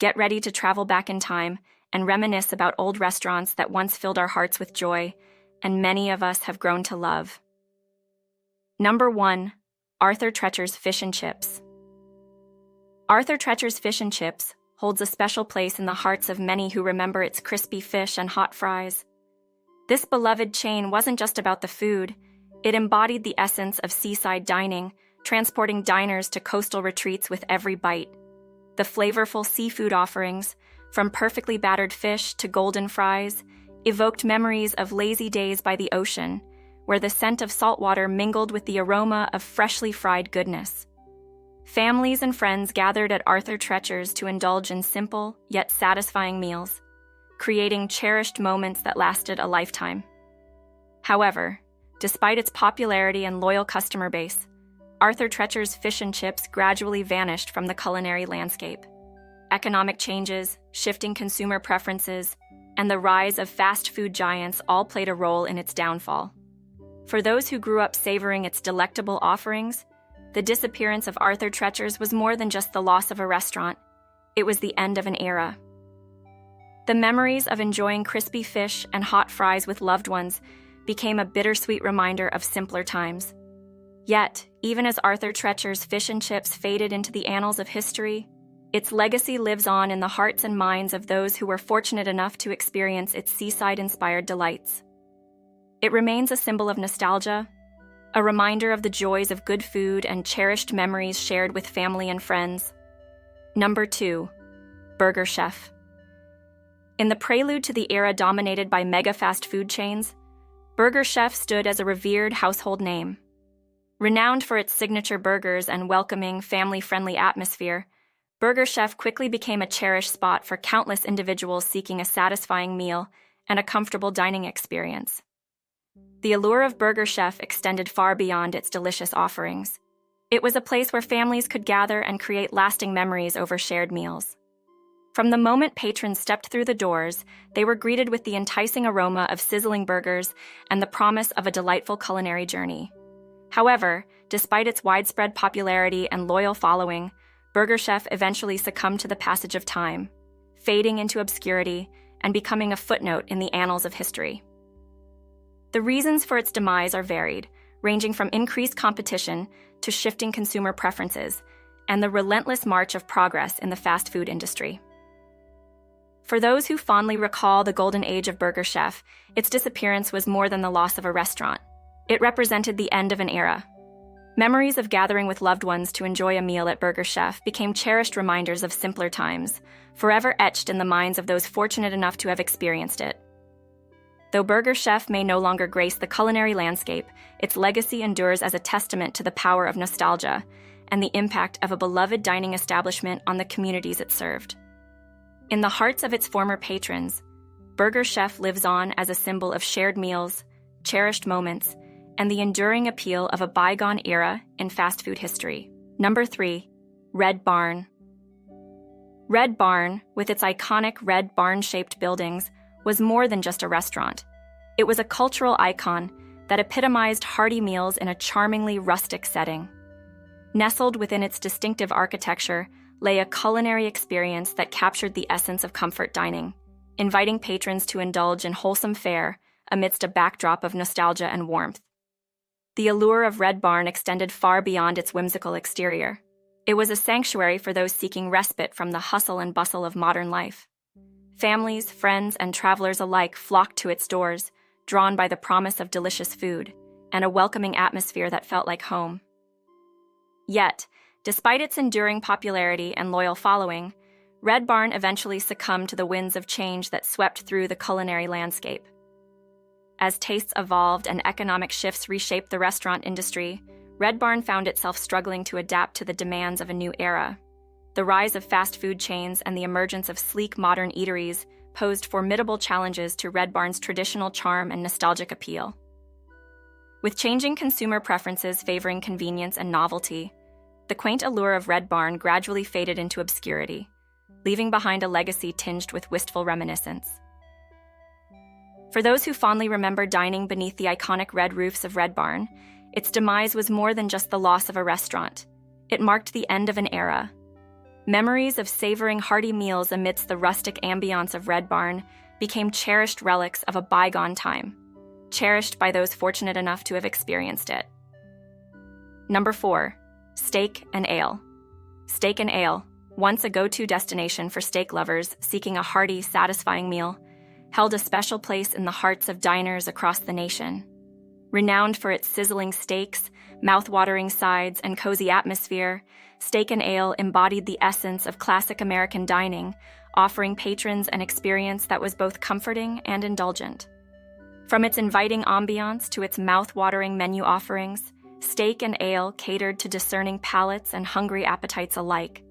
Get ready to travel back in time and reminisce about old restaurants that once filled our hearts with joy, and many of us have grown to love. Number 1. Arthur Treacher's Fish and Chips. Arthur Treacher's Fish and Chips holds a special place in the hearts of many who remember its crispy fish and hot fries. This beloved chain wasn't just about the food, it embodied the essence of seaside dining, transporting diners to coastal retreats with every bite. The flavorful seafood offerings, from perfectly battered fish to golden fries, evoked memories of lazy days by the ocean, where the scent of saltwater mingled with the aroma of freshly fried goodness. Families and friends gathered at Arthur Treacher's to indulge in simple yet satisfying meals, creating cherished moments that lasted a lifetime. However, despite its popularity and loyal customer base, Arthur Treacher's Fish and Chips gradually vanished from the culinary landscape. Economic changes, shifting consumer preferences, and the rise of fast food giants all played a role in its downfall. For those who grew up savoring its delectable offerings, the disappearance of Arthur Treacher's was more than just the loss of a restaurant. It was the end of an era. The memories of enjoying crispy fish and hot fries with loved ones became a bittersweet reminder of simpler times. Yet, even as Arthur Treacher's Fish and Chips faded into the annals of history, its legacy lives on in the hearts and minds of those who were fortunate enough to experience its seaside-inspired delights. It remains a symbol of nostalgia, a reminder of the joys of good food and cherished memories shared with family and friends. Number 2. Burger Chef. In the prelude to the era dominated by mega fast food chains, Burger Chef stood as a revered household name. Renowned for its signature burgers and welcoming, family-friendly atmosphere, Burger Chef quickly became a cherished spot for countless individuals seeking a satisfying meal and a comfortable dining experience. The allure of Burger Chef extended far beyond its delicious offerings. It was a place where families could gather and create lasting memories over shared meals. From the moment patrons stepped through the doors, they were greeted with the enticing aroma of sizzling burgers and the promise of a delightful culinary journey. However, despite its widespread popularity and loyal following, Burger Chef eventually succumbed to the passage of time, fading into obscurity and becoming a footnote in the annals of history. The reasons for its demise are varied, ranging from increased competition to shifting consumer preferences and the relentless march of progress in the fast food industry. For those who fondly recall the golden age of Burger Chef, its disappearance was more than the loss of a restaurant. It represented the end of an era. Memories of gathering with loved ones to enjoy a meal at Burger Chef became cherished reminders of simpler times, forever etched in the minds of those fortunate enough to have experienced it. Though Burger Chef may no longer grace the culinary landscape, its legacy endures as a testament to the power of nostalgia and the impact of a beloved dining establishment on the communities it served. In the hearts of its former patrons, Burger Chef lives on as a symbol of shared meals, cherished moments, and the enduring appeal of a bygone era in fast food history. Number 3. Red Barn. Red Barn, with its iconic red barn-shaped buildings, was more than just a restaurant. It was a cultural icon that epitomized hearty meals in a charmingly rustic setting. Nestled within its distinctive architecture lay a culinary experience that captured the essence of comfort dining, inviting patrons to indulge in wholesome fare amidst a backdrop of nostalgia and warmth. The allure of Red Barn extended far beyond its whimsical exterior. It was a sanctuary for those seeking respite from the hustle and bustle of modern life. Families, friends, and travelers alike flocked to its doors, drawn by the promise of delicious food and a welcoming atmosphere that felt like home. Yet, despite its enduring popularity and loyal following, Red Barn eventually succumbed to the winds of change that swept through the culinary landscape. As tastes evolved and economic shifts reshaped the restaurant industry, Red Barn found itself struggling to adapt to the demands of a new era. The rise of fast food chains and the emergence of sleek modern eateries posed formidable challenges to Red Barn's traditional charm and nostalgic appeal. With changing consumer preferences favoring convenience and novelty, the quaint allure of Red Barn gradually faded into obscurity, leaving behind a legacy tinged with wistful reminiscence. For those who fondly remember dining beneath the iconic red roofs of Red Barn, its demise was more than just the loss of a restaurant. It marked the end of an era. Memories of savoring hearty meals amidst the rustic ambiance of Red Barn became cherished relics of a bygone time, cherished by those fortunate enough to have experienced it. Number 4. Steak and ale. Steak and ale, once a go-to destination for steak lovers seeking a hearty, satisfying meal, held a special place in the hearts of diners across the nation. Renowned for its sizzling steaks, mouth-watering sides, and cozy atmosphere, steak and ale embodied the essence of classic American dining, offering patrons an experience that was both comforting and indulgent. From its inviting ambiance to its mouth-watering menu offerings, steak and ale catered to discerning palates and hungry appetites alike.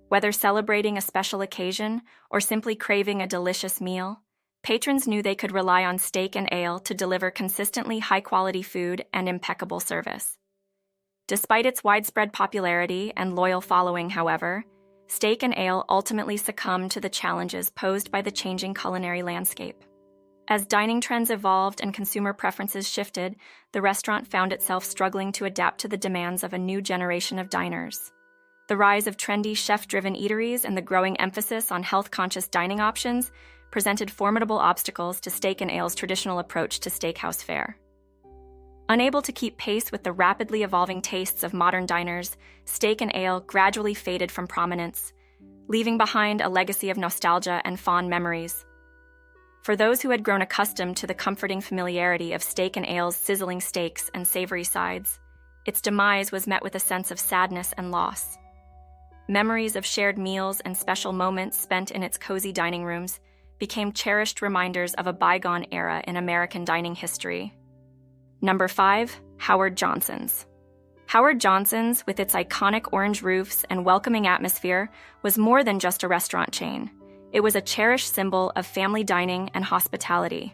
Whether celebrating a special occasion or simply craving a delicious meal, patrons knew they could rely on steak and ale to deliver consistently high-quality food and impeccable service. Despite its widespread popularity and loyal following, however, steak and ale ultimately succumbed to the challenges posed by the changing culinary landscape. As dining trends evolved and consumer preferences shifted, the restaurant found itself struggling to adapt to the demands of a new generation of diners. The rise of trendy chef-driven eateries and the growing emphasis on health-conscious dining options presented formidable obstacles to steak and ale's traditional approach to steakhouse fare. Unable to keep pace with the rapidly evolving tastes of modern diners, steak and ale gradually faded from prominence, leaving behind a legacy of nostalgia and fond memories. For those who had grown accustomed to the comforting familiarity of steak and ale's sizzling steaks and savory sides, its demise was met with a sense of sadness and loss. Memories of shared meals and special moments spent in its cozy dining rooms became cherished reminders of a bygone era in American dining history. Number 5. Howard Johnson's. Howard Johnson's, with its iconic orange roofs and welcoming atmosphere, was more than just a restaurant chain. It was a cherished symbol of family dining and hospitality.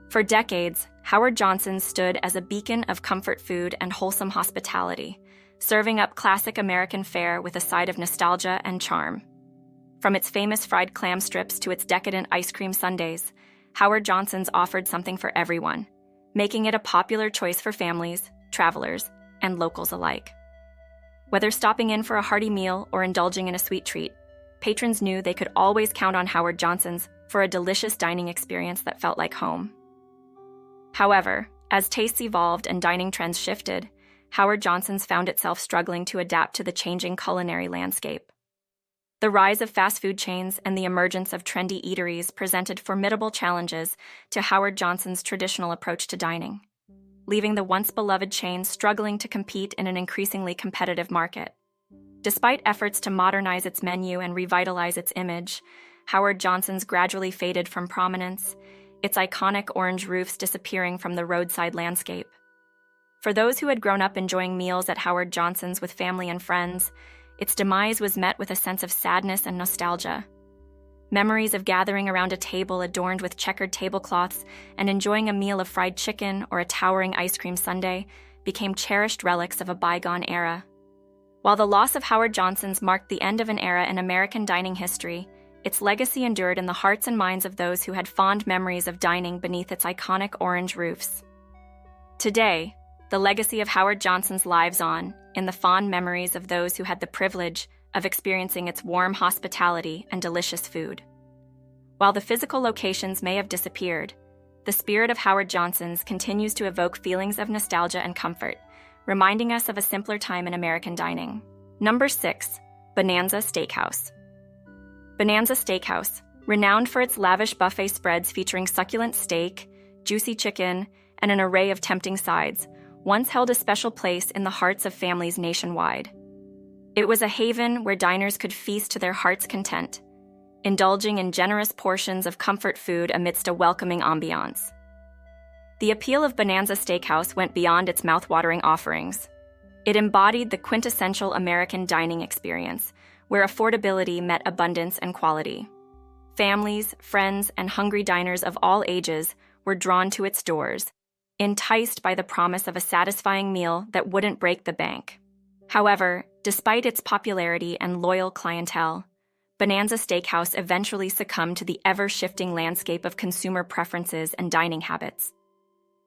For decades, Howard Johnson's stood as a beacon of comfort food and wholesome hospitality, serving up classic American fare with a side of nostalgia and charm. From its famous fried clam strips to its decadent ice cream sundaes, Howard Johnson's offered something for everyone, making it a popular choice for families, travelers, and locals alike. Whether stopping in for a hearty meal or indulging in a sweet treat, patrons knew they could always count on Howard Johnson's for a delicious dining experience that felt like home. However, as tastes evolved and dining trends shifted, Howard Johnson's found itself struggling to adapt to the changing culinary landscape. The rise of fast food chains and the emergence of trendy eateries presented formidable challenges to Howard Johnson's traditional approach to dining, leaving the once beloved chain struggling to compete in an increasingly competitive market. Despite efforts to modernize its menu and revitalize its image, Howard Johnson's gradually faded from prominence, its iconic orange roofs disappearing from the roadside landscape. For those who had grown up enjoying meals at Howard Johnson's with family and friends, its demise was met with a sense of sadness and nostalgia. Memories of gathering around a table adorned with checkered tablecloths and enjoying a meal of fried chicken or a towering ice cream sundae became cherished relics of a bygone era. While the loss of Howard Johnson's marked the end of an era in American dining history, its legacy endured in the hearts and minds of those who had fond memories of dining beneath its iconic orange roofs. Today, the legacy of Howard Johnson's lives on in the fond memories of those who had the privilege of experiencing its warm hospitality and delicious food. While the physical locations may have disappeared, the spirit of Howard Johnson's continues to evoke feelings of nostalgia and comfort, reminding us of a simpler time in American dining. Number 6. Bonanza Steakhouse. Bonanza Steakhouse, renowned for its lavish buffet spreads featuring succulent steak, juicy chicken, and an array of tempting sides, once held a special place in the hearts of families nationwide. It was a haven where diners could feast to their heart's content, indulging in generous portions of comfort food amidst a welcoming ambiance. The appeal of Bonanza Steakhouse went beyond its mouth-watering offerings. It embodied the quintessential American dining experience, where affordability met abundance and quality. Families, friends, and hungry diners of all ages were drawn to its doors, enticed by the promise of a satisfying meal that wouldn't break the bank. However, despite its popularity and loyal clientele, Bonanza Steakhouse eventually succumbed to the ever-shifting landscape of consumer preferences and dining habits.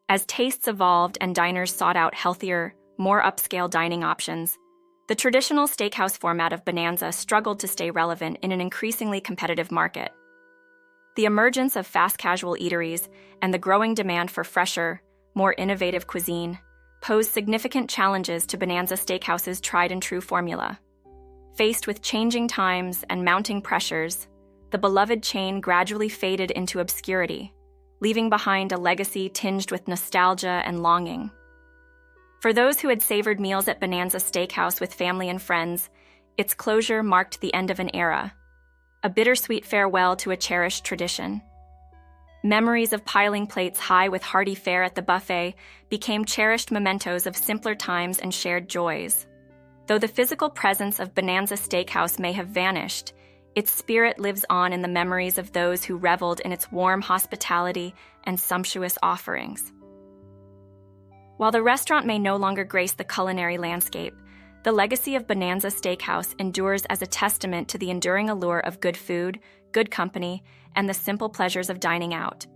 As tastes evolved and diners sought out healthier, more upscale dining options, The traditional steakhouse format of Bonanza struggled to stay relevant in an increasingly competitive market. The emergence of fast casual eateries and the growing demand for fresher, more innovative cuisine posed significant challenges to Bonanza Steakhouse's tried-and-true formula. Faced with changing times and mounting pressures, the beloved chain gradually faded into obscurity, leaving behind a legacy tinged with nostalgia and longing. For those who had savored meals at Bonanza Steakhouse with family and friends, its closure marked the end of an era, a bittersweet farewell to a cherished tradition. Memories of piling plates high with hearty fare at the buffet became cherished mementos of simpler times and shared joys. Though the physical presence of Bonanza Steakhouse may have vanished, its spirit lives on in the memories of those who reveled in its warm hospitality and sumptuous offerings. While the restaurant may no longer grace the culinary landscape, the legacy of Bonanza Steakhouse endures as a testament to the enduring allure of good food, good company, and the simple pleasures of dining out.